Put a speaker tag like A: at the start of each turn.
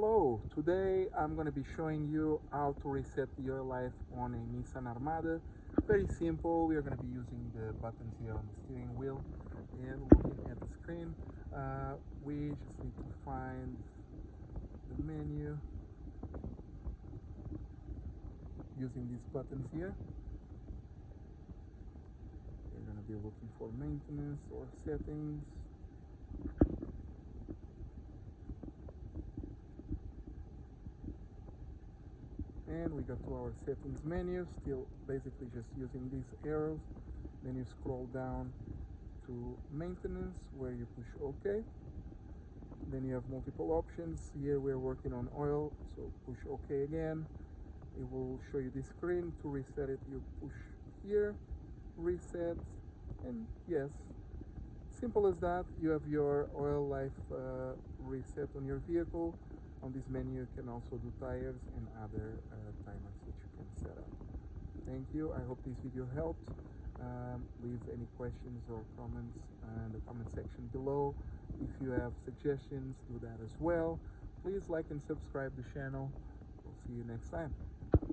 A: Hello, today I'm going to be showing you how to reset the oil life on a Nissan Armada. Very simple. We are going to be using the buttons here on the steering wheel and looking at the screen. We just need to find the menu using these buttons here. We're going to be looking for maintenance or settings. And we go to our settings menu, still basically just using these arrows. Then you scroll down to maintenance where you push OK. Then you have multiple options. Here we're working on oil, so push OK again. It will show you this screen. To reset it, you push here, reset, and yes, simple as that. You have your oil life reset on your vehicle. On this menu you can also do tires and other timers that you can set up. Thank you. I hope this video helped. Leave any questions or comments in the comment section below. If you have suggestions, do that as well. Please like and subscribe the channel. We'll see you next time.